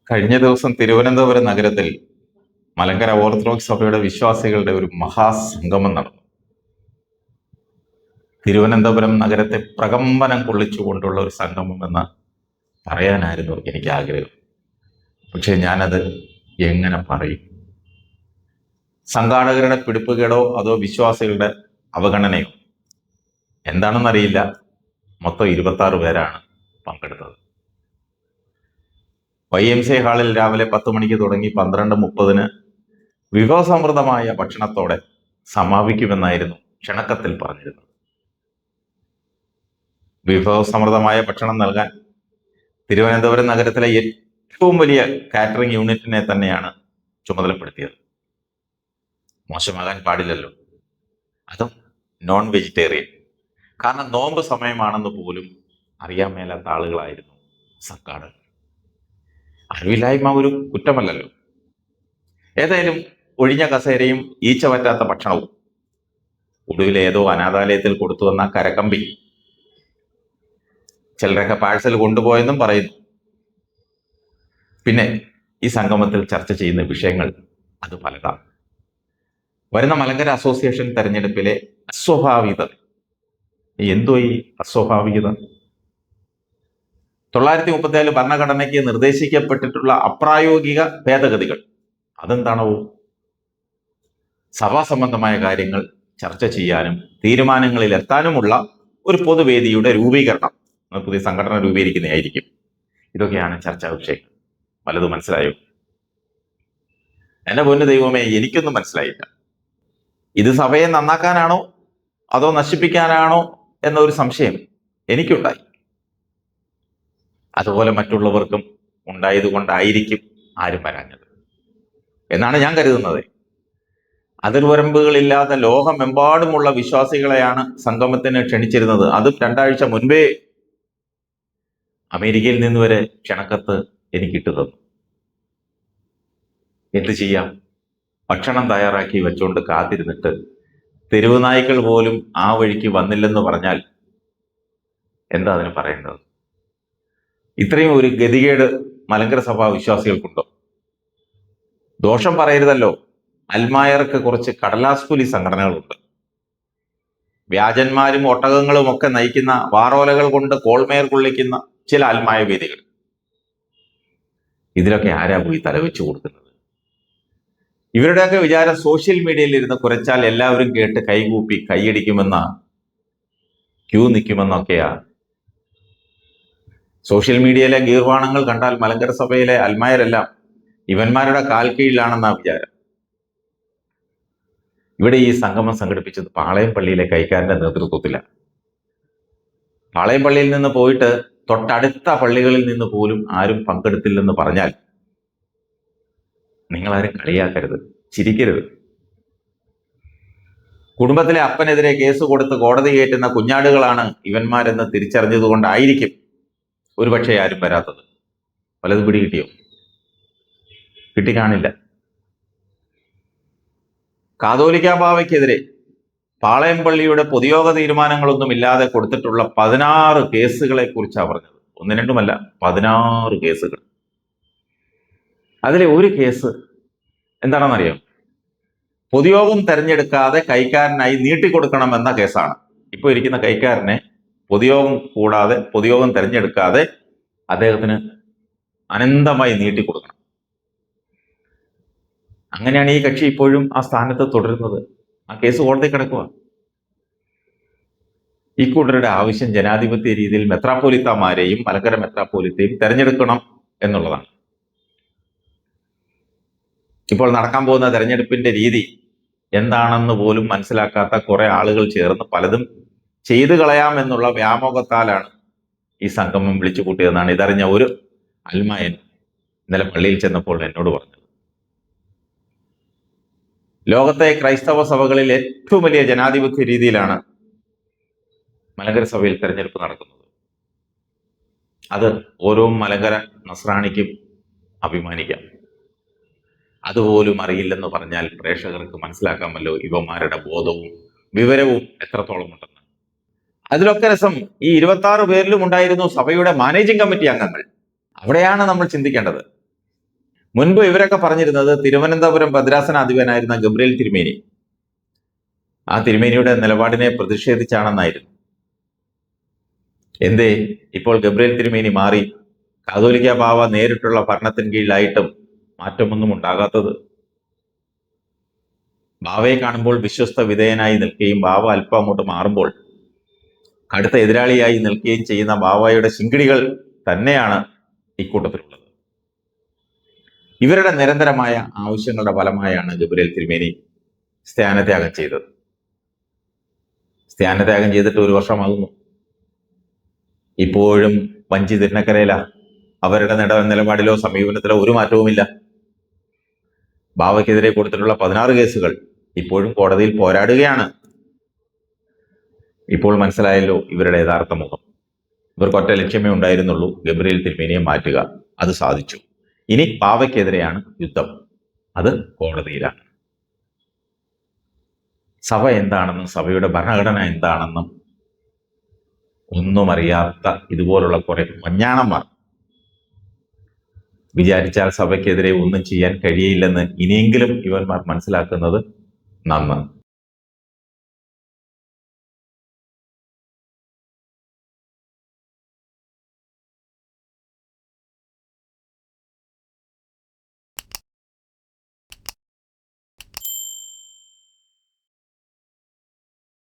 കഴിഞ്ഞ ദിവസം തിരുവനന്തപുരം നഗരത്തിൽ മലങ്കര ഓർത്തഡോക്സ് സഭയുടെ വിശ്വാസികളുടെ ഒരു മഹാസംഗമം നടന്നു. തിരുവനന്തപുരം നഗരത്തെ പ്രകമ്പനം കൊള്ളിച്ചുകൊണ്ടുള്ള ഒരു സംഗമം എന്ന് പറയാനായിരുന്നു എനിക്ക് ആഗ്രഹം. പക്ഷെ ഞാനത് എങ്ങനെ പറയും? സംഘാടകരുടെ പിടിപ്പുകേടോ അതോ വിശ്വാസികളുടെ അവഗണനയോ എന്താണെന്നറിയില്ല. മൊത്തം 26 പേരാണ് പങ്കെടുത്തത്. YMCA ഹാളിൽ രാവിലെ 10 മണിക്ക് തുടങ്ങി 12:30 വിഭവസമൃദ്ധമായ ഭക്ഷണത്തോടെ സമാപിക്കുമെന്നായിരുന്നു ക്ഷണക്കത്തിൽ പറഞ്ഞിരുന്നത്. വിഭവസമൃദ്ധമായ ഭക്ഷണം നൽകാൻ തിരുവനന്തപുരം നഗരത്തിലെ ഏറ്റവും വലിയ കാറ്ററിംഗ് യൂണിറ്റിനെ തന്നെയാണ് ചുമതലപ്പെടുത്തിയത്. മോശമാകാൻ പാടില്ലല്ലോ, അതും നോൺ വെജിറ്റേറിയൻ. കാരണം നോമ്പ് സമയമാണെന്ന് പോലും അറിയാൻ മേലാത്ത ആളുകളായിരുന്നു സംഘാടകർ. അറിവില്ലായ്മ ഒരു കുറ്റമല്ലല്ലോ. ഏതായാലും ഒഴിഞ്ഞ കസേരയും ഈച്ച പറ്റാത്ത ഭക്ഷണവും ഒടുവിൽ ഏതോ അനാഥാലയത്തിൽ കൊടുത്തുവന്ന കരക്കമ്പി ചിലരൊക്കെ പാഴ്സൽ കൊണ്ടുപോയെന്നും പറയുന്നു. പിന്നെ ഈ സംഗമത്തിൽ ചർച്ച ചെയ്യുന്ന വിഷയങ്ങൾ അത് പലതാണ്. വരുന്ന മലങ്കര അസോസിയേഷൻ തെരഞ്ഞെടുപ്പിലെ അസ്വാഭാവികത. എന്തോ ഈ അസ്വാഭാവികത? 937 ഭരണഘടനയ്ക്ക് നിർദ്ദേശിക്കപ്പെട്ടിട്ടുള്ള അപ്രായോഗിക ഭേദഗതികൾ അതെന്താണോ? സഭാ സംബന്ധമായ കാര്യങ്ങൾ ചർച്ച ചെയ്യാനും തീരുമാനങ്ങളിൽ എത്താനുമുള്ള ഒരു പൊതുവേദിയുടെ രൂപീകരണം, പുതിയ സംഘടന രൂപീകരിക്കുന്നതായിരിക്കും. ഇതൊക്കെയാണ് ചർച്ചാ വിഷയങ്ങൾ. പലതും മനസ്സിലായോ? എന്റെ പൊന്നു ദൈവമേ, എനിക്കൊന്നും മനസ്സിലായില്ല. ഇത് സഭയെ നന്നാക്കാനാണോ അതോ നശിപ്പിക്കാനാണോ എന്നൊരു സംശയം എനിക്കുണ്ടായി. അതുപോലെ മറ്റുള്ളവർക്കും ഉണ്ടായതുകൊണ്ടായിരിക്കും ആരും വരാഞ്ഞത് എന്നാണ് ഞാൻ കരുതുന്നത്. അതിർവരമ്പുകളില്ലാതെ ലോകമെമ്പാടുമുള്ള വിശ്വാസികളെയാണ് സംഗമത്തിന് ക്ഷണിച്ചിരുന്നത്. അതും 2 ആഴ്ച മുൻപേ അമേരിക്കയിൽ നിന്ന് വരെ ക്ഷണക്കത്ത് എനിക്ക് ഇട്ടു തന്നു. എന്ത് ചെയ്യാം? ഭക്ഷണം തയ്യാറാക്കി വെച്ചുകൊണ്ട് കാത്തിരുന്നിട്ട് തെരുവ് നായ്ക്കൾ പോലും ആ വഴിക്ക് വന്നില്ലെന്ന് പറഞ്ഞാൽ എന്താ അതിന് പറയേണ്ടത്? ഇത്രയും ഒരു ഗതികേട് മലങ്കര സഭാ വിശ്വാസികൾക്കുണ്ടോ? ദോഷം പറയരുതല്ലോ. അൽമായർക്ക് കുറച്ച് കടലാസ് പുലി സംഘടനകളുണ്ട്. വ്യാജന്മാരും ഒട്ടകങ്ങളും ഒക്കെ നയിക്കുന്ന വാറോലകൾ കൊണ്ട് കോൾമേർ കൊള്ളിക്കുന്ന ചില അൽമായ വേദികൾ. ഇതിലൊക്കെ ആരാ പോയി തലവെച്ചു കൊടുക്കുന്നത്? ഇവരുടെയൊക്കെ വിചാരം സോഷ്യൽ മീഡിയയിൽ ഇരുന്ന് കുറച്ചാൽ എല്ലാവരും കേട്ട് കൈകൂപ്പി കൈയടിക്കുമെന്ന, ക്യൂ നിൽക്കുമെന്നൊക്കെയാ. സോഷ്യൽ മീഡിയയിലെ ഗീർവാണങ്ങൾ കണ്ടാൽ മലങ്കര സഭയിലെ അൽമായരെല്ലാം ഇവന്മാരുടെ കാൽ കീഴിലാണെന്നാ വിചാരം. ഇവിടെ ഈ സംഗമം സംഘടിപ്പിച്ചത് പാളയം പള്ളിയിലെ കൈക്കാരന്റെ നേതൃത്വത്തിലാണ്. പാളയം പള്ളിയിൽ നിന്ന് പോയിട്ട് തൊട്ടടുത്ത പള്ളികളിൽ നിന്ന് പോലും ആരും പങ്കെടുത്തില്ലെന്ന് പറഞ്ഞാൽ നിങ്ങളാരും കളിയാക്കരുത്, ചിരിക്കരുത്. കുടുംബത്തിലെ അപ്പനെതിരെ കേസ് കൊടുത്ത് കോടതി കയറ്റുന്ന കുഞ്ഞാടുകളാണ് ഇവന്മാരെന്ന് തിരിച്ചറിഞ്ഞതുകൊണ്ടായിരിക്കും ഒരുപക്ഷെ ആരും വരാത്തത്. പലതും പിടികിട്ടിയോ? കിട്ടിക്കാണില്ല. കാതോലിക്ക ബാവയ്ക്കെതിരെ പാളയം പള്ളിയുടെ പൊതുയോഗ തീരുമാനങ്ങളൊന്നും ഇല്ലാതെ കൊടുത്തിട്ടുള്ള 16 കേസുകളെ കുറിച്ചാണ് പറഞ്ഞത്. 1, 2 16 കേസുകൾ. അതിലെ ഒരു കേസ് എന്താണെന്നറിയാം? പൊതുയോഗം തെരഞ്ഞെടുക്കാതെ കൈക്കാരനായി നീട്ടിക്കൊടുക്കണമെന്ന കേസാണ്. ഇപ്പോൾ ഇരിക്കുന്ന കൈക്കാരനെ പൊതുയോഗം കൂടാതെ, പൊതുയോഗം തെരഞ്ഞെടുക്കാതെ അദ്ദേഹത്തിന് അനന്തമായി നീട്ടിക്കൊടുക്കണം. അങ്ങനെയാണ് ഈ കക്ഷി ഇപ്പോഴും ആ സ്ഥാനത്ത് തുടരുന്നത്. ആ കേസ് കോടതി കിടക്കുക. ഈ കൂട്ടരുടെ ആവശ്യം ജനാധിപത്യ രീതിയിൽ മെത്രാപ്പോലിത്തമാരെയും മലങ്കര മെത്രാപ്പോലിത്തയും തെരഞ്ഞെടുക്കണം എന്നുള്ളതാണ്. ഇപ്പോൾ നടക്കാൻ പോകുന്ന തെരഞ്ഞെടുപ്പിന്റെ രീതി എന്താണെന്ന് പോലും മനസ്സിലാക്കാത്ത കുറെ ആളുകൾ ചേർന്ന് പലതും ചെയ്തു കളയാമെന്നുള്ള വ്യാമോഹത്താലാണ് ഈ സംഗമം വിളിച്ചു കൂട്ടിയതെന്നാണ് ഇതറിഞ്ഞ ഒരു അൽമായൻ ഇന്നലെ പള്ളിയിൽ ചെന്നപ്പോൾ എന്നോട് പറഞ്ഞത്. ലോകത്തെ ക്രൈസ്തവ സഭകളിൽ ഏറ്റവും വലിയ ജനാധിപത്യ രീതിയിലാണ് മലങ്കര സഭയിൽ തെരഞ്ഞെടുപ്പ് നടക്കുന്നത്. അത് ഓരോ മലങ്കര നസ്രാണിക്കും അഭിമാനിക്കാം. അതുപോലും അറിയില്ലെന്ന് പറഞ്ഞാൽ പ്രേക്ഷകർക്ക് മനസ്സിലാക്കാമല്ലോ ഇവന്മാരുടെ ബോധവും വിവരവും എത്രത്തോളം ഉണ്ടെന്ന്. അതിലൊക്കെ രസം, ഈ 26 പേരിലും ഉണ്ടായിരുന്നു സഭയുടെ മാനേജിംഗ് കമ്മിറ്റി അംഗങ്ങൾ. അവിടെയാണ് നമ്മൾ ചിന്തിക്കേണ്ടത്. മുൻപ് ഇവരൊക്കെ പറഞ്ഞിരുന്നത് തിരുവനന്തപുരം ഭദ്രാസനാധിപനായിരുന്ന ഗബ്രിയേൽ തിരുമേനി ആ തിരുമേനിയുടെ നിലപാടിനെ പ്രതിഷേധിച്ചാണെന്നായിരുന്നു. എന്തേ ഇപ്പോൾ ഗബ്രിയേൽ തിരുമേനി മാറി കാതോലിക്ക ബാവ നേരിട്ടുള്ള ഭരണത്തിന് കീഴിലായിട്ടും മാറ്റമൊന്നും ഉണ്ടാകാത്തത്? ബാവയെ കാണുമ്പോൾ വിശ്വസ്ത വിധേയനായി നിൽക്കുകയും ബാവ അല്പം അങ്ങോട്ട് മാറുമ്പോൾ കടുത്ത എതിരാളിയായി നിൽക്കുകയും ചെയ്യുന്ന ബാവയുടെ ശിങ്കിടികൾ തന്നെയാണ് ഇക്കൂട്ടത്തിലുള്ളത്. ഇവരുടെ നിരന്തരമായ ആവശ്യങ്ങളുടെ ഫലമായാണ് ഗബ്രിയേൽ തിരുമേനി സ്ഥാനത്യാഗം ചെയ്തത്. സ്ഥാനത്യാഗം ചെയ്തിട്ട് 1 വർഷമാകുന്നു. ഇപ്പോഴും വഞ്ചി തിരുനക്കരയില. അവരുടെ നിലപാടിലോ സമീപനത്തിലോ ഒരു മാറ്റവുമില്ല. ബാവയ്ക്കെതിരെ കൊടുത്തിട്ടുള്ള 16 കേസുകൾ ഇപ്പോഴും കോടതിയിൽ പോരാടുകയാണ്. ഇപ്പോൾ മനസ്സിലായല്ലോ ഇവരുടെ യഥാർത്ഥ മുഖം. ഇവർക്ക് ഒറ്റ ലക്ഷ്യമേ ഉണ്ടായിരുന്നുള്ളൂ, ഗബ്രിയേൽ തിരുമേനിയെ മാറ്റുക. അത് സാധിച്ചു. ഇനി ബാവയ്ക്കെതിരെയാണ് യുദ്ധം. അത് കോടതിയിലാണ്. സഭ എന്താണെന്നും സഭയുടെ ഭരണഘടന എന്താണെന്നും ഒന്നും അറിയാത്ത ഇതുപോലുള്ള കുറെ മഞ്ഞാണന്മാർ വിചാരിച്ചാൽ സഭയ്ക്കെതിരെ ഒന്നും ചെയ്യാൻ കഴിയില്ലെന്ന് ഇനിയെങ്കിലും ഇവന്മാർ മനസ്സിലാക്കുന്നത് നന്ന്.